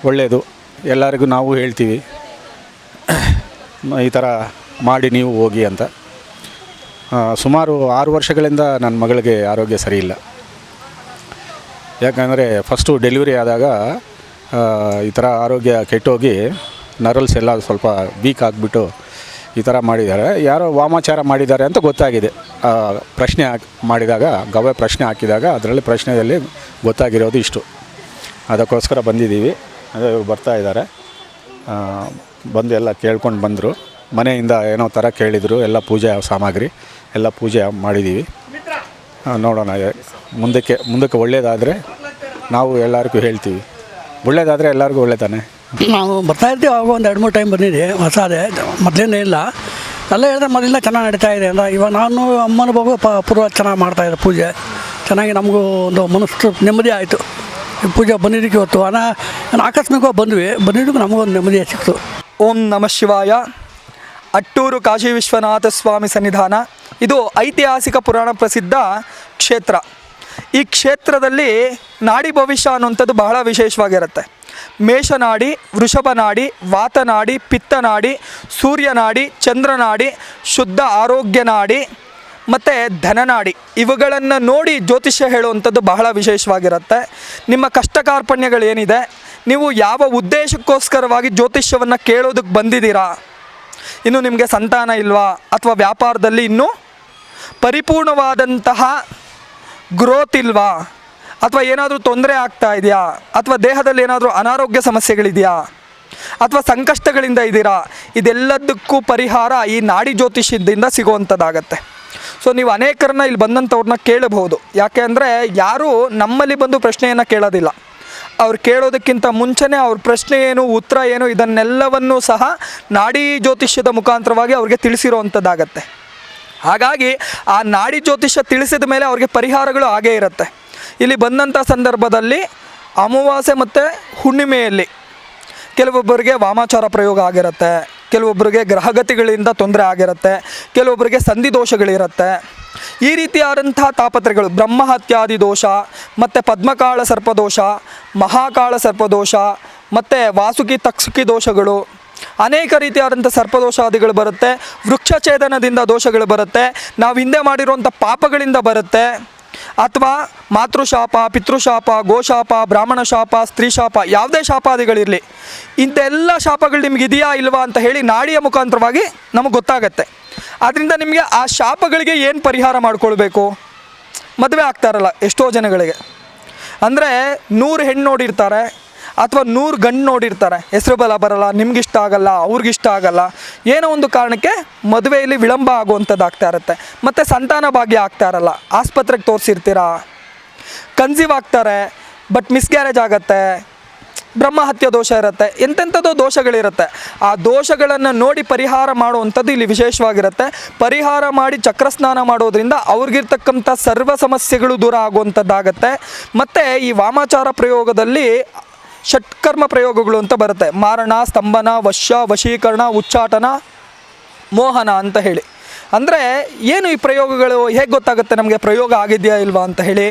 ಒಳ್ಳೆಯದು. ಎಲ್ಲರಿಗೂ ನಾವು ಹೇಳ್ತೀವಿ ಈ ಥರ ಮಾಡಿ ನೀವು ಹೋಗಿ ಅಂತ. ಸುಮಾರು 6 ವರ್ಷಗಳಿಂದ ನನ್ನ ಮಗಳಿಗೆ ಆರೋಗ್ಯ ಸರಿ ಇಲ್ಲ. ಯಾಕಂದರೆ ಫಸ್ಟು ಡೆಲಿವರಿ ಆದಾಗ ಈ ಥರ ಆರೋಗ್ಯ ಕೆಟ್ಟೋಗಿ ನರಲ್ಸ್ ಎಲ್ಲ ಸ್ವಲ್ಪ ವೀಕ್ ಆಗಿಬಿಟ್ಟು ಈ ಥರ ಮಾಡಿದ್ದಾರೆ. ಯಾರೋ ವಾಮಾಚಾರ ಮಾಡಿದ್ದಾರೆ ಅಂತ ಗೊತ್ತಾಗಿದೆ. ಪ್ರಶ್ನೆ ಮಾಡಿದಾಗ, ಗವೆ ಪ್ರಶ್ನೆ ಹಾಕಿದಾಗ ಅದರಲ್ಲಿ ಪ್ರಶ್ನೆಯಲ್ಲಿ ಗೊತ್ತಾಗಿರೋದು ಇಷ್ಟು. ಅದಕ್ಕೋಸ್ಕರ ಬಂದಿದ್ದೀವಿ. ಅದೇ ಇವ್ರು ಬರ್ತಾಯಿದ್ದಾರೆ. ಬಂದು ಎಲ್ಲ ಕೇಳ್ಕೊಂಡು ಬಂದರು. ಮನೆಯಿಂದ ಏನೋ ಥರ ಕೇಳಿದರು. ಎಲ್ಲ ಪೂಜೆ ಸಾಮಗ್ರಿ ಎಲ್ಲ ಪೂಜೆ ಮಾಡಿದ್ದೀವಿ. ನೋಡೋಣ ಮುಂದಕ್ಕೆ ಒಳ್ಳೆಯದಾದರೆ ನಾವು ಎಲ್ಲರಿಗೂ ಹೇಳ್ತೀವಿ. ಒಳ್ಳೆಯದಾದರೆ ಎಲ್ಲರಿಗೂ ಒಳ್ಳೆಯದಾನೆ. ನಾವು ಬರ್ತಾಯಿರ್ತೀವಿ. ಅವಾಗ ಒಂದು 2-3 ಟೈಮ್ ಬಂದಿದ್ದೆ. ಹೊಸದೇ ಮೊದಲಿಂದ ಇಲ್ಲ. ಎಲ್ಲ ಹೇಳಿದ್ರೆ ಮೊದಲಿಂದ ಚೆನ್ನಾಗಿ ನಡೀತಾ ಇದೆ ಅಲ್ಲ. ಇವಾಗ ನಾನು ಅಮ್ಮನ ಬಗ್ಗೆ ಪೂರ್ವ ಚೆನ್ನಾಗಿ ಮಾಡ್ತಾಯಿದ್ದೆ ಪೂಜೆ. ಚೆನ್ನಾಗಿ ನಮಗೂ ಒಂದು ಮನಸ್ಸು ನೆಮ್ಮದಿ ಆಯಿತು. ಪೂಜೆ ಬಂದಿದ್ದಕ್ಕೆ ಇವತ್ತು ನಾನು ಆಕಸ್ಮಿಕವಾಗಿ ಬಂದಿದ್ದಕ್ಕೆ ನಮಗೊಂದು ನೆಮ್ಮದಿ ಸಿಕ್ತು. ಓಂ ನಮಃ ಶಿವಾಯ. ಅಟ್ಟೂರು ಕಾಶಿ ವಿಶ್ವನಾಥ ಸ್ವಾಮಿ ಸನ್ನಿಧಾನ. ಇದು ಐತಿಹಾಸಿಕ ಪುರಾಣ ಪ್ರಸಿದ್ಧ ಕ್ಷೇತ್ರ. ಈ ಕ್ಷೇತ್ರದಲ್ಲಿ ನಾಡಿ ಭವಿಷ್ಯ ಅನ್ನುವಂಥದ್ದು ಬಹಳ ವಿಶೇಷವಾಗಿರುತ್ತೆ. ಮೇಷನಾಡಿ, ವೃಷಭನಾಡಿ, ವಾತನಾಡಿ, ಪಿತ್ತನಾಡಿ, ಸೂರ್ಯನಾಡಿ, ಚಂದ್ರನಾಡಿ, ಶುದ್ಧ ಆರೋಗ್ಯ ನಾಡಿ ಮತ್ತು ಧನನಾಡಿ, ಇವುಗಳನ್ನು ನೋಡಿ ಜ್ಯೋತಿಷ್ಯ ಹೇಳುವಂಥದ್ದು ಬಹಳ ವಿಶೇಷವಾಗಿರುತ್ತೆ. ನಿಮ್ಮ ಕಷ್ಟ ಕಾರ್ಪಣ್ಯಗಳೇನಿದೆ, ನೀವು ಯಾವ ಉದ್ದೇಶಕ್ಕೋಸ್ಕರವಾಗಿ ಜ್ಯೋತಿಷ್ಯವನ್ನು ಕೇಳೋದಕ್ಕೆ ಬಂದಿದ್ದೀರಾ, ಇನ್ನು ನಿಮಗೆ ಸಂತಾನ ಇಲ್ವಾ, ಅಥವಾ ವ್ಯಾಪಾರದಲ್ಲಿ ಇನ್ನೂ ಪರಿಪೂರ್ಣವಾದಂತಹ ಗ್ರೋತ್ ಇಲ್ವಾ, ಅಥವಾ ಏನಾದರೂ ತೊಂದರೆ ಆಗ್ತಾ ಇದೆಯಾ, ಅಥವಾ ದೇಹದಲ್ಲಿ ಏನಾದರೂ ಅನಾರೋಗ್ಯ ಸಮಸ್ಯೆಗಳಿದೆಯಾ, ಅಥವಾ ಸಂಕಷ್ಟಗಳಿಂದ ಇದ್ದೀರಾ, ಇದೆಲ್ಲದಕ್ಕೂ ಪರಿಹಾರ ಈ ನಾಡಿ ಜ್ಯೋತಿಷ್ಯದಿಂದ ಸಿಗುವಂಥದ್ದಾಗತ್ತೆ. ಸೊ ನೀವು ಅನೇಕರನ್ನ ಇಲ್ಲಿ ಬಂದಂಥವ್ರನ್ನ ಕೇಳಬಹುದು. ಯಾಕೆ ಅಂದರೆ ಯಾರೂ ನಮ್ಮಲ್ಲಿ ಬಂದು ಪ್ರಶ್ನೆಯನ್ನು ಕೇಳೋದಿಲ್ಲ. ಅವ್ರು ಕೇಳೋದಕ್ಕಿಂತ ಮುಂಚೆನೇ ಅವ್ರ ಪ್ರಶ್ನೆ ಏನು, ಉತ್ತರ ಏನು, ಇದನ್ನೆಲ್ಲವನ್ನೂ ಸಹ ನಾಡಿ ಜ್ಯೋತಿಷ್ಯದ ಮುಖಾಂತರವಾಗಿ ಅವ್ರಿಗೆ ತಿಳಿಸಿರುವಂಥದ್ದಾಗತ್ತೆ. ಹಾಗಾಗಿ ಆ ನಾಡಿ ಜ್ಯೋತಿಷ್ಯ ತಿಳಿಸಿದ ಮೇಲೆ ಅವ್ರಿಗೆ ಪರಿಹಾರಗಳು ಆಗೇ ಇರುತ್ತೆ. ಇಲ್ಲಿ ಬಂದಂಥ ಸಂದರ್ಭದಲ್ಲಿ ಅಮಾವಾಸ್ಯೆ ಮತ್ತು ಹುಣ್ಣಿಮೆಯಲ್ಲಿ ಕೆಲವೊಬ್ಬರಿಗೆ ವಾಮಾಚಾರ ಪ್ರಯೋಗ ಆಗಿರುತ್ತೆ, ಕೆಲವೊಬ್ಬರಿಗೆ ಗ್ರಹಗತಿಗಳಿಂದ ತೊಂದರೆ ಆಗಿರುತ್ತೆ, ಕೆಲವೊಬ್ಬರಿಗೆ ಸಂಧಿ ದೋಷಗಳಿರುತ್ತೆ. ಈ ರೀತಿಯಾದಂಥ ತಾಪತ್ರಗಳು, ಬ್ರಹ್ಮಹತ್ಯಾದಿ ದೋಷ ಮತ್ತು ಪದ್ಮಕಾಳ ಸರ್ಪದೋಷ, ಮಹಾಕಾಳ ಸರ್ಪದೋಷ ಮತ್ತು ವಾಸುಕಿ ತಕ್ಷುಕಿ ದೋಷಗಳು, ಅನೇಕ ರೀತಿಯಾದಂಥ ಸರ್ಪದೋಷಾದಿಗಳು ಬರುತ್ತೆ. ವೃಕ್ಷಛೇದನದಿಂದ ದೋಷಗಳು ಬರುತ್ತೆ. ನಾವು ಹಿಂದೆ ಮಾಡಿರುವಂಥ ಪಾಪಗಳಿಂದ ಬರುತ್ತೆ. ಅಥವಾ ಮಾತೃಶಾಪ, ಪಿತೃಶಾಪ, ಗೋಶಾಪ, ಬ್ರಾಹ್ಮಣ ಶಾಪ, ಸ್ತ್ರೀ ಶಾಪ, ಯಾವುದೇ ಶಾಪಾದಿಗಳಿರಲಿ, ಇಂಥೆಲ್ಲ ಶಾಪಗಳು ನಿಮ್ಗೆ ಇದೆಯಾ ಇಲ್ವಾ ಅಂತ ಹೇಳಿ ನಾಡಿಯ ಮುಖಾಂತರವಾಗಿ ನಮಗೆ ಗೊತ್ತಾಗತ್ತೆ. ಆದ್ದರಿಂದ ನಿಮಗೆ ಆ ಶಾಪಗಳಿಗೆ ಏನು ಪರಿಹಾರ ಮಾಡ್ಕೊಳ್ಬೇಕು. ಮದುವೆ ಆಗ್ತಾರಲ್ಲ ಎಷ್ಟೋ ಜನಗಳಿಗೆ, ಅಂದರೆ 100 ಹೆಣ್ಣು ನೋಡಿರ್ತಾರೆ ಅಥವಾ 100 ಗಂಡು ನೋಡಿರ್ತಾರೆ, ಹೆಸರು ಬಲ ಬರಲ್ಲ, ನಿಮ್ಗಿಷ್ಟ ಆಗಲ್ಲ, ಅವ್ರಿಗಿಷ್ಟ ಆಗಲ್ಲ, ಏನೋ ಒಂದು ಕಾರಣಕ್ಕೆ ಮದುವೆಯಲ್ಲಿ ವಿಳಂಬ ಆಗುವಂಥದ್ದು ಆಗ್ತಾ ಇರುತ್ತೆ. ಮತ್ತು ಸಂತಾನ ಭಾಗ್ಯ ಆಗ್ತಾ ಇರಲ್ಲ, ಆಸ್ಪತ್ರೆಗೆ ತೋರಿಸಿರ್ತೀರ, ಕನ್ಸೀವ್ ಆಗ್ತಾರೆ ಬಟ್ ಮಿಸ್ಗ್ಯಾರೇಜ್ ಆಗತ್ತೆ, ಬ್ರಹ್ಮಹತ್ಯ ದೋಷ ಇರುತ್ತೆ, ಎಂತೆಂಥದ್ದೋ ದೋಷಗಳಿರುತ್ತೆ. ಆ ದೋಷಗಳನ್ನು ನೋಡಿ ಪರಿಹಾರ ಮಾಡುವಂಥದ್ದು ಇಲ್ಲಿ ವಿಶೇಷವಾಗಿರುತ್ತೆ. ಪರಿಹಾರ ಮಾಡಿ ಚಕ್ರಸ್ನಾನ ಮಾಡೋದ್ರಿಂದ ಅವ್ರಿಗಿರ್ತಕ್ಕಂಥ ಸರ್ವ ಸಮಸ್ಯೆಗಳು ದೂರ ಆಗುವಂಥದ್ದಾಗತ್ತೆ. ಮತ್ತು ಈ ವಾಮಾಚಾರ ಪ್ರಯೋಗದಲ್ಲಿ ಷಟ್ಕರ್ಮ ಪ್ರಯೋಗಗಳು ಅಂತ ಬರುತ್ತೆ. ಮಾರಣ, ಸ್ತಂಭನ, ವಶೀಕರಣ, ಉಚ್ಚಾಟನ, ಮೋಹನ ಅಂತ ಹೇಳಿ. ಅಂದರೆ ಏನು ಈ ಪ್ರಯೋಗಗಳು ಹೇಗೆ ಗೊತ್ತಾಗುತ್ತೆ ನಮಗೆ ಪ್ರಯೋಗ ಆಗಿದೆಯಾ ಇಲ್ವಾ ಅಂತ ಹೇಳಿ?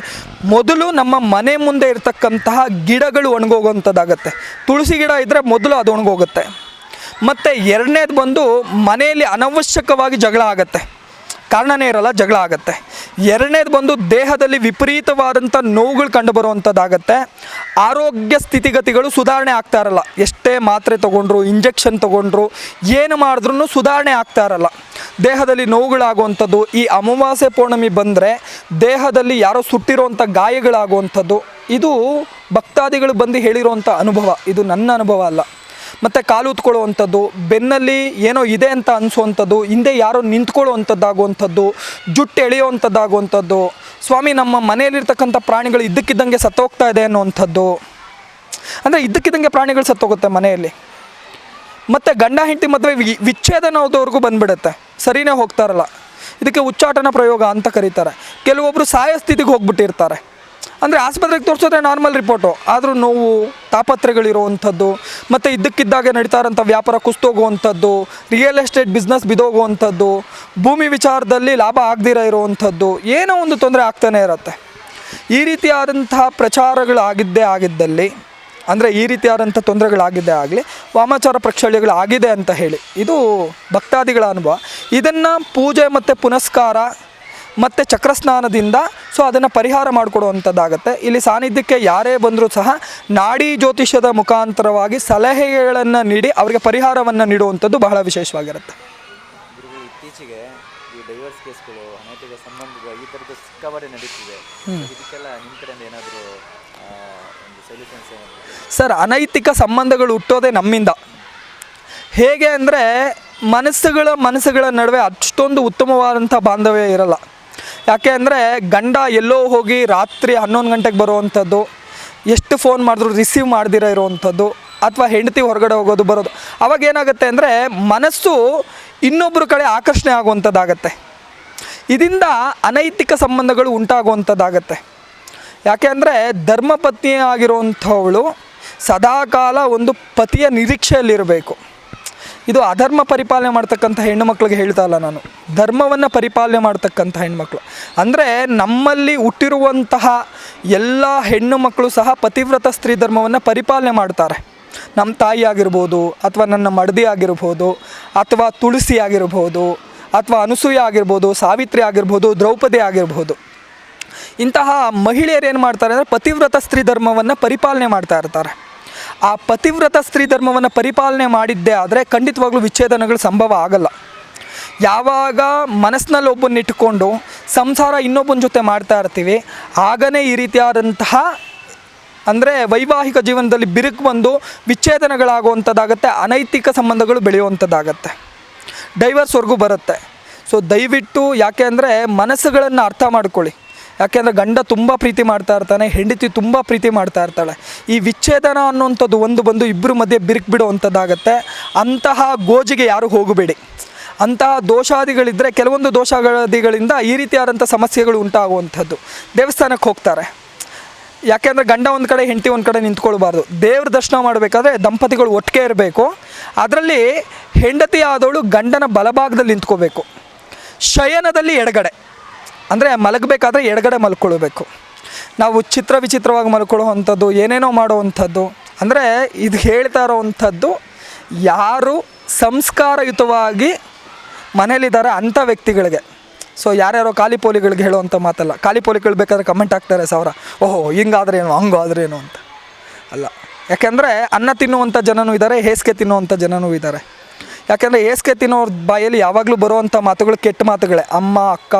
ಮೊದಲು ನಮ್ಮ ಮನೆ ಮುಂದೆ ಇರತಕ್ಕಂತಹ ಗಿಡಗಳು ಒಣಗೋಗುವಂಥದ್ದಾಗತ್ತೆ. ತುಳಸಿ ಗಿಡ ಇದ್ದರೆ ಮೊದಲು ಅದು ಒಣಗೋಗುತ್ತೆ. ಮತ್ತು ಎರಡನೇದು ಬಂದು ಮನೆಯಲ್ಲಿ ಅನವಶ್ಯಕವಾಗಿ ಜಗಳ ಆಗುತ್ತೆ, ಕಾರಣನೇ ಇರಲ್ಲ, ಜಗಳ ಆಗುತ್ತೆ. ಎರಡನೇದು ಬಂದು ದೇಹದಲ್ಲಿ ವಿಪರೀತವಾದಂಥ ನೋವುಗಳು ಕಂಡುಬರುವಂಥದ್ದಾಗತ್ತೆ. ಆರೋಗ್ಯ ಸ್ಥಿತಿಗತಿಗಳು ಸುಧಾರಣೆ ಆಗ್ತಾ ಇರಲ್ಲ. ಎಷ್ಟೇ ಮಾತ್ರೆ ತೊಗೊಂಡ್ರು, ಇಂಜೆಕ್ಷನ್ ತೊಗೊಂಡ್ರು, ಏನು ಮಾಡಿದ್ರೂ ಸುಧಾರಣೆ ಆಗ್ತಾ ಇರಲ್ಲ. ದೇಹದಲ್ಲಿ ನೋವುಗಳಾಗುವಂಥದ್ದು. ಈ ಅಮಾವಾಸ್ಯೆ ಪೌರ್ಣಮಿ ಬಂದರೆ ದೇಹದಲ್ಲಿ ಯಾರೋ ಸುಟ್ಟಿರೋವಂಥ ಗಾಯಗಳಾಗುವಂಥದ್ದು. ಇದು ಭಕ್ತಾದಿಗಳು ಬಂದು ಹೇಳಿರೋವಂಥ ಅನುಭವ, ಇದು ನನ್ನ ಅನುಭವ ಅಲ್ಲ. ಮತ್ತು ಕಾಲು ಉತ್ಕೊಳ್ಳುವಂಥದ್ದು, ಬೆನ್ನಲ್ಲಿ ಏನೋ ಇದೆ ಅಂತ ಅನಿಸುವಂಥದ್ದು, ಹಿಂದೆ ಯಾರೋ ನಿಂತ್ಕೊಳ್ಳುವಂಥದ್ದಾಗುವಂಥದ್ದು, ಜುಟ್ಟು ಎಳೆಯುವಂಥದ್ದಾಗುವಂಥದ್ದು, ಸ್ವಾಮಿ ನಮ್ಮ ಮನೆಯಲ್ಲಿರ್ತಕ್ಕಂಥ ಪ್ರಾಣಿಗಳು ಇದ್ದಕ್ಕಿದ್ದಂಗೆ ಸತ್ತೋಗ್ತಾ ಇದೆ ಅನ್ನುವಂಥದ್ದು. ಅಂದರೆ ಇದ್ದಕ್ಕಿದ್ದಂಗೆ ಪ್ರಾಣಿಗಳು ಸತ್ತೋಗುತ್ತೆ ಮನೆಯಲ್ಲಿ. ಮತ್ತು ಗಂಡ ಹೆಂಡತಿ ಮದುವೆ ವಿಚ್ಛೇದನದವರೆಗೂ ಬಂದುಬಿಡುತ್ತೆ, ಸರಿನೇ ಹೋಗ್ತಾರಲ್ಲ. ಇದಕ್ಕೆ ಉಚ್ಚಾಟನ ಪ್ರಯೋಗ ಅಂತ ಕರೀತಾರೆ. ಕೆಲವೊಬ್ಬರು ಸಾಯೋ ಸ್ಥಿತಿಗೆ ಹೋಗ್ಬಿಟ್ಟಿರ್ತಾರೆ. ಅಂದರೆ ಆಸ್ಪತ್ರೆಗೆ ತೋರಿಸಿದ್ರೆ ನಾರ್ಮಲ್ ರಿಪೋರ್ಟು, ಆದರೂ ನೋವು, ತಾಪತ್ರೆಗಳಿರುವಂಥದ್ದು, ಮತ್ತು ಇದ್ದಕ್ಕಿದ್ದಾಗೆ ನಡೀತಾ ಇರೋಂಥ ವ್ಯಾಪಾರ ಕುಸ್ತೋಗುವಂಥದ್ದು, ರಿಯಲ್ ಎಸ್ಟೇಟ್ ಬಿಸ್ನೆಸ್ ಬಿದೋಗುವಂಥದ್ದು, ಭೂಮಿ ವಿಚಾರದಲ್ಲಿ ಲಾಭ ಆಗದಿರೋ ಇರುವಂಥದ್ದು, ಏನೋ ಒಂದು ತೊಂದರೆ ಆಗ್ತಾನೆ ಇರುತ್ತೆ. ಈ ರೀತಿಯಾದಂತಹ ಪ್ರಚಾರಗಳಾಗಿದ್ದೇ ಆಗಿದ್ದಲ್ಲಿ, ಅಂದರೆ ಈ ರೀತಿಯಾದಂಥ ತೊಂದರೆಗಳಾಗಿದ್ದೇ ಆಗಲಿ, ವಾಮಾಚಾರ ಪ್ರಕ್ಷಾಳ್ಯಗಳಾಗಿದೆ ಅಂತ ಹೇಳಿ ಇದು ಭಕ್ತಾದಿಗಳ ಅನುಭವ. ಇದನ್ನು ಪೂಜೆ ಮತ್ತು ಪುನಸ್ಕಾರ ಮತ್ತು ಚಕ್ರಸ್ನಾನದಿಂದ ಅದನ್ನು ಪರಿಹಾರ ಮಾಡಿಕೊಡುವಂಥದ್ದಾಗತ್ತೆ. ಇಲ್ಲಿ ಸಾನ್ನಿಧ್ಯಕ್ಕೆ ಯಾರೇ ಬಂದರೂ ಸಹ ನಾಡಿ ಜ್ಯೋತಿಷ್ಯದ ಮುಖಾಂತರವಾಗಿ ಸಲಹೆಗಳನ್ನು ನೀಡಿ ಅವರಿಗೆ ಪರಿಹಾರವನ್ನು ನೀಡುವಂಥದ್ದು ಬಹಳ ವಿಶೇಷವಾಗಿರುತ್ತೆ. ಇತ್ತೀಚೆಗೆ ಈ ಡೈವರ್ಸ್ ಕೇಸ್ಗಳು, ಅನೈತಿಕ ಸಂಬಂಧಗಳು ಈ ಥರದ್ದು ಸಿಕ್ಕಾಪಟ್ಟೆ ನಡೀತಿದೆ. ಇದಕ್ಕೆಲ್ಲ ನಿಮ್ಮ ಕಡೆಯಿಂದ ಏನಾದರೂ ಒಂದು ಸೊಲ್ಯೂಷನ್ಸ್ ಏನಾದರೂ? ಸರ್, ಅನೈತಿಕ ಸಂಬಂಧಗಳು ಹುಟ್ಟೋದೇ ನಮ್ಮಿಂದ. ಹೇಗೆ ಅಂದರೆ ಮನಸ್ಸುಗಳ ನಡುವೆ ಅಷ್ಟೊಂದು ಉತ್ತಮವಾದಂಥ ಬಾಂಧವ್ಯ ಇರಲ್ಲ. ಯಾಕೆ ಅಂದರೆ ಗಂಡ ಎಲ್ಲೋ ಹೋಗಿ ರಾತ್ರಿ 11 ಗಂಟೆಗೆ ಬರುವಂಥದ್ದು, ಎಷ್ಟು ಫೋನ್ ಮಾಡಿದ್ರು ರಿಸೀವ್ ಮಾಡ್ದಿರ ಇರುವಂಥದ್ದು, ಅಥವಾ ಹೆಂಡತಿ ಹೊರಗಡೆ ಹೋಗೋದು ಬರೋದು. ಅವಾಗ ಏನಾಗುತ್ತೆ ಅಂದರೆ ಮನಸ್ಸು ಇನ್ನೊಬ್ಬರ ಕಡೆ ಆಕರ್ಷಣೆ ಆಗುವಂಥದ್ದಾಗತ್ತೆ. ಇದರಿಂದ ಅನೈತಿಕ ಸಂಬಂಧಗಳು ಉಂಟಾಗುವಂಥದ್ದಾಗತ್ತೆ. ಯಾಕೆ ಅಂದರೆ ಧರ್ಮಪತ್ನಿ ಆಗಿರುವಂಥವಳು ಸದಾಕಾಲ ಒಂದು ಪತಿಯ ನಿರೀಕ್ಷೆಯಲ್ಲಿರಬೇಕು. ಇದು ಅಧರ್ಮ ಪರಿಪಾಲನೆ ಮಾಡ್ತಕ್ಕಂಥ ಹೆಣ್ಣು ಮಕ್ಕಳಿಗೆ ಹೇಳ್ತಾ ಇಲ್ಲ ನಾನು, ಧರ್ಮವನ್ನು ಪರಿಪಾಲನೆ ಮಾಡ್ತಕ್ಕಂಥ ಹೆಣ್ಮಕ್ಳು. ಅಂದರೆ ನಮ್ಮಲ್ಲಿ ಹುಟ್ಟಿರುವಂತಹ ಎಲ್ಲ ಹೆಣ್ಣು ಮಕ್ಕಳು ಸಹ ಪತಿವ್ರತ ಸ್ತ್ರೀ ಧರ್ಮವನ್ನು ಪರಿಪಾಲನೆ ಮಾಡ್ತಾರೆ. ನಮ್ಮ ತಾಯಿ ಆಗಿರ್ಬೋದು, ಅಥವಾ ನನ್ನ ಮಡದಿ ಆಗಿರ್ಬೋದು, ಅಥವಾ ತುಳಸಿ ಆಗಿರ್ಬೋದು, ಅಥವಾ ಅನಸೂಯ ಆಗಿರ್ಬೋದು, ಸಾವಿತ್ರಿ ಆಗಿರ್ಬೋದು, ದ್ರೌಪದಿ ಆಗಿರ್ಬೋದು. ಇಂತಹ ಮಹಿಳೆಯರು ಏನು ಮಾಡ್ತಾರೆ ಅಂದರೆ ಪತಿವ್ರತ ಸ್ತ್ರೀ ಧರ್ಮವನ್ನು ಪರಿಪಾಲನೆ ಮಾಡ್ತಾ ಇರ್ತಾರೆ. ಆ ಪತಿವ್ರತ ಸ್ತ್ರೀ ಧರ್ಮವನ್ನು ಪರಿಪಾಲನೆ ಮಾಡಿದ್ದೇ ಆದರೆ ಖಂಡಿತವಾಗ್ಲೂ ವಿಚ್ಛೇದನಗಳು ಸಂಭವ ಆಗಲ್ಲ. ಯಾವಾಗ ಮನಸ್ಸಿನಲ್ಲಿ ಒಬ್ಬನ ಇಟ್ಕೊಂಡು ಸಂಸಾರ ಇನ್ನೊಬ್ಬನ ಜೊತೆ ಮಾಡ್ತಾ ಇರ್ತೀವಿ, ಆಗನೇ ಈ ರೀತಿಯಾದಂತಹ ಅಂದರೆ ವೈವಾಹಿಕ ಜೀವನದಲ್ಲಿ ಬಿರುಕು ಬಂದು ವಿಚ್ಛೇದನಗಳಾಗುವಂಥದ್ದಾಗತ್ತೆ, ಅನೈತಿಕ ಸಂಬಂಧಗಳು ಬೆಳೆಯುವಂಥದ್ದಾಗತ್ತೆ, ಡೈವರ್ಸ್ವರೆಗೂ ಬರುತ್ತೆ. ದಯವಿಟ್ಟು ಯಾಕೆ ಅಂದರೆ ಮನಸ್ಸುಗಳನ್ನು ಅರ್ಥ ಮಾಡ್ಕೊಳ್ಳಿ. ಯಾಕೆಂದರೆ ಗಂಡ ತುಂಬ ಪ್ರೀತಿ ಮಾಡ್ತಾ ಇರ್ತಾನೆ, ಹೆಂಡತಿ ತುಂಬ ಪ್ರೀತಿ ಮಾಡ್ತಾ ಇರ್ತಾಳೆ. ಈ ವಿಚ್ಛೇದನ ಅನ್ನುವಂಥದ್ದು ಒಂದು ಬಂದು ಇಬ್ಬರ ಮಧ್ಯೆ ಬಿರುಕು ಬಿಡುವಂಥದ್ದಾಗತ್ತೆ. ಅಂತಹ ಗೋಜಿಗೆ ಯಾರು ಹೋಗಬೇಡಿ. ಅಂತಹ ದೋಷಾದಿಗಳಿದ್ದರೆ, ಕೆಲವೊಂದು ದೋಷಾದಿಗಳಿಂದ ಈ ರೀತಿಯಾದಂಥ ಸಮಸ್ಯೆಗಳು ಉಂಟಾಗುವಂಥದ್ದು. ದೇವಸ್ಥಾನಕ್ಕೆ ಹೋಗ್ತಾರೆ, ಯಾಕೆಂದರೆ ಗಂಡ ಒಂದು ಕಡೆ ಹೆಂಡತಿ ಒಂದು ಕಡೆ ನಿಂತ್ಕೊಳ್ಬಾರ್ದು. ದೇವ್ರ ದರ್ಶನ ಮಾಡಬೇಕಾದ್ರೆ ದಂಪತಿಗಳು ಒಟ್ಟಿಗೆ ಇರಬೇಕು. ಅದರಲ್ಲಿ ಹೆಂಡತಿ ಆದವಳು ಗಂಡನ ಬಲಭಾಗದಲ್ಲಿ ನಿಂತ್ಕೋಬೇಕು, ಶಯನದಲ್ಲಿ ಎಡಗಡೆ, ಅಂದರೆ ಮಲಗಬೇಕಾದ್ರೆ ಎಡಗಡೆ ಮಲ್ಕೊಳ್ಬೇಕು. ನಾವು ವಿಚಿತ್ರವಾಗಿ ಮಲ್ಕೊಳ್ಳುವಂಥದ್ದು, ಏನೇನೋ ಮಾಡುವಂಥದ್ದು, ಅಂದರೆ ಇದು ಹೇಳ್ತಾ ಇರೋವಂಥದ್ದು ಯಾರು ಸಂಸ್ಕಾರಯುತವಾಗಿ ಮನೇಲಿದ್ದಾರೆ ಅಂಥ ವ್ಯಕ್ತಿಗಳಿಗೆ. ಯಾರ್ಯಾರೋ ಖಾಲಿಪೋಲಿಗಳಿಗೆ ಹೇಳುವಂಥ ಮಾತಲ್ಲ. ಖಾಲಿಪೋಲಿಗಳು ಬೇಕಾದ್ರೆ ಕಮೆಂಟ್ ಹಾಕ್ತಾರೆ 1000, ಓಹೋ ಹಿಂಗಾದ್ರೇನು ಹಂಗಾದ್ರೇನು ಅಂತ. ಅಲ್ಲ, ಯಾಕೆಂದರೆ ಅನ್ನ ತಿನ್ನುವಂಥ ಜನನೂ ಇದ್ದಾರೆ, ಹೇಸಿಗೆ ತಿನ್ನುವಂಥ ಜನನೂ ಇದ್ದಾರೆ. ಯಾಕೆಂದರೆ ಹೇಸಿಗೆ ತಿನ್ನೋರ ಬಾಯಲ್ಲಿ ಯಾವಾಗಲೂ ಬರುವಂಥ ಮಾತುಗಳು ಕೆಟ್ಟ ಮಾತುಗಳೇ. ಅಮ್ಮ, ಅಕ್ಕ,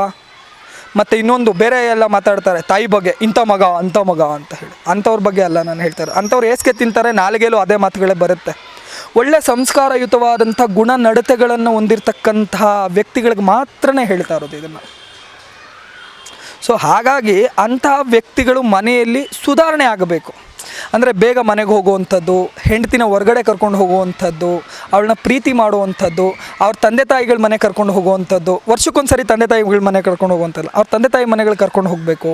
ಮತ್ತು ಇನ್ನೊಂದು ಬೇರೆ ಎಲ್ಲ ಮಾತಾಡ್ತಾರೆ ತಾಯಿ ಬಗ್ಗೆ, ಇಂಥ ಮಗ ಅಂಥ ಮಗ ಅಂತ ಹೇಳಿ. ಅಂಥವ್ರ ಬಗ್ಗೆ ಅಲ್ಲ ನಾನು ಹೇಳ್ತಾರೆ. ಅಂಥವ್ರು ಹೇಸಿಗೆ ತಿಂತಾರೆ, ನಾಲಿಗೆಯಲ್ಲೂ ಅದೇ ಮಾತುಗಳೇ ಬರುತ್ತೆ. ಒಳ್ಳೆ ಸಂಸ್ಕಾರಯುತವಾದಂಥ ಗುಣ ನಡತೆಗಳನ್ನು ಹೊಂದಿರತಕ್ಕಂತಹ ವ್ಯಕ್ತಿಗಳಿಗೆ ಮಾತ್ರನೇ ಹೇಳ್ತಾ ಇರೋದು ಇದನ್ನು. ಹಾಗಾಗಿ ಅಂತಹ ವ್ಯಕ್ತಿಗಳು ಮನೆಯಲ್ಲಿ ಸುಧಾರಣೆ ಆಗಬೇಕು. ಅಂದರೆ ಬೇಗ ಮನೆಗೆ ಹೋಗುವಂಥದ್ದು, ಹೆಂಡ್ತಿನ ಹೊರಗಡೆ ಕರ್ಕೊಂಡು ಹೋಗುವಂಥದ್ದು, ಅವಳನ್ನ ಪ್ರೀತಿ ಮಾಡುವಂಥದ್ದು, ಅವ್ರ ತಂದೆ ತಾಯಿಗಳ ಮನೆ ಕರ್ಕೊಂಡು ಹೋಗುವಂಥದ್ದು. ವರ್ಷಕ್ಕೊಂದು ಸರಿ ತಂದೆ ತಾಯಿಗಳ ಮನೆ ಕರ್ಕೊಂಡು ಹೋಗುವಂಥದ್ದು, ಅವ್ರ ತಂದೆ ತಾಯಿ ಮನೆಗಳು ಕರ್ಕೊಂಡು ಹೋಗಬೇಕು.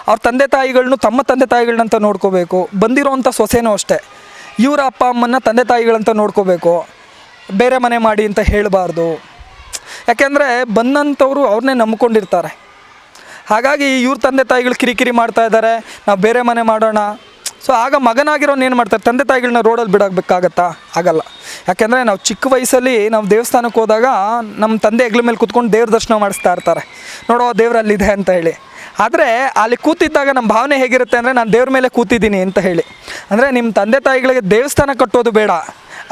ಅವ್ರ ತಂದೆ ತಾಯಿಗಳನ್ನೂ ತಮ್ಮ ತಂದೆ ತಾಯಿಗಳನ್ನಂತ ನೋಡ್ಕೋಬೇಕು. ಬಂದಿರೋವಂಥ ಸೊಸೆನೂ ಅಷ್ಟೇ, ಇವರ ಅಪ್ಪ ಅಮ್ಮನ್ನ ತಂದೆ ತಾಯಿಗಳಂತ ನೋಡ್ಕೋಬೇಕು, ಬೇರೆ ಮನೆ ಮಾಡಿ ಅಂತ ಹೇಳಬಾರ್ದು. ಯಾಕೆಂದರೆ ಬಂದಂಥವ್ರು ಅವ್ರನ್ನೇ ನಂಬ್ಕೊಂಡಿರ್ತಾರೆ. ಹಾಗಾಗಿ ಇವ್ರ ತಂದೆ ತಾಯಿಗಳು ಕಿರಿಕಿರಿ ಮಾಡ್ತಾ ಇದ್ದಾರೆ, ನಾವು ಬೇರೆ ಮನೆ ಮಾಡೋಣ. ಸೊ ಆಗ ಮಗನಾಗಿರೋನು ಏನು ಮಾಡ್ತಾರೆ, ತಂದೆ ತಾಯಿಗಳನ್ನ ರೋಡಲ್ಲಿ ಬಿಡಬೇಕಾಗತ್ತಾ? ಆಗಲ್ಲ. ಯಾಕೆಂದರೆ ನಾವು ಚಿಕ್ಕ ವಯಸ್ಸಲ್ಲಿ ನಾವು ದೇವಸ್ಥಾನಕ್ಕೆ ಹೋದಾಗ ನಮ್ಮ ತಂದೆ ಹೆಗ್ಲ ಮೇಲೆ ಕೂತ್ಕೊಂಡು ದೇವ್ರ ದರ್ಶನ ಮಾಡಿಸ್ತಾ ಇರ್ತಾರೆ, ನೋಡೋ ದೇವ್ರು ಅಲ್ಲಿದೆ ಅಂತ ಹೇಳಿ. ಆದರೆ ಅಲ್ಲಿ ಕೂತಿದ್ದಾಗ ನಮ್ಮ ಭಾವನೆ ಹೇಗಿರುತ್ತೆ ಅಂದರೆ, ನಾನು ದೇವ್ರ ಮೇಲೆ ಕೂತಿದ್ದೀನಿ ಅಂತ ಹೇಳಿ. ಅಂದರೆ ನಿಮ್ಮ ತಂದೆ ತಾಯಿಗಳಿಗೆ ದೇವಸ್ಥಾನ ಕಟ್ಟೋದು ಬೇಡ,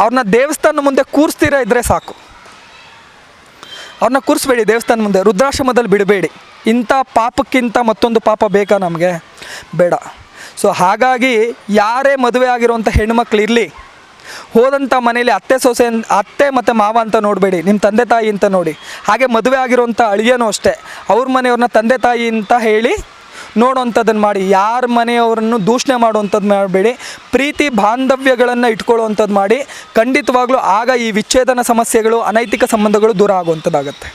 ಅವ್ರನ್ನ ದೇವಸ್ಥಾನ ಮುಂದೆ ಕೂರಿಸ್ತೀರ ಇದ್ದರೆ ಸಾಕು. ಅವ್ರನ್ನ ಕೂರಿಸ್ಬೇಡಿ ದೇವಸ್ಥಾನ ಮುಂದೆ, ರುದ್ರಾಶ್ರಮದಲ್ಲಿ ಬಿಡಬೇಡಿ. ಇಂಥ ಪಾಪಕ್ಕಿಂತ ಮತ್ತೊಂದು ಪಾಪ ಬೇಕಾ ನಮಗೆ? ಬೇಡ. ಸೊ ಹಾಗಾಗಿ ಯಾರೇ ಮದುವೆ ಆಗಿರೋಂಥ ಹೆಣ್ಮಕ್ಳಿರಲಿ, ಹೋದಂಥ ಮನೇಲಿ ಅತ್ತೆ ಮತ್ತು ಮಾವ ಅಂತ ನೋಡಬೇಡಿ, ನಿಮ್ಮ ತಂದೆ ತಾಯಿ ಅಂತ ನೋಡಿ. ಹಾಗೆ ಮದುವೆ ಆಗಿರೋಂಥ ಅಳಿಯನೂ ಅಷ್ಟೇ, ಅವ್ರ ಮನೆಯವ್ರನ್ನ ತಂದೆ ತಾಯಿ ಅಂತ ಹೇಳಿ ನೋಡೋವಂಥದ್ದನ್ನು ಮಾಡಿ. ಯಾರ ಮನೆಯವರನ್ನು ದೂಷಣೆ ಮಾಡುವಂಥದ್ದು ಮಾಡಬೇಡಿ, ಪ್ರೀತಿ ಬಾಂಧವ್ಯಗಳನ್ನು ಇಟ್ಕೊಳ್ಳುವಂಥದ್ದು ಮಾಡಿ. ಖಂಡಿತವಾಗ್ಲೂ ಆಗ ಈ ವಿಚ್ಛೇದನ ಸಮಸ್ಯೆಗಳು, ಅನೈತಿಕ ಸಂಬಂಧಗಳು ದೂರ ಆಗುವಂಥದ್ದಾಗತ್ತೆ.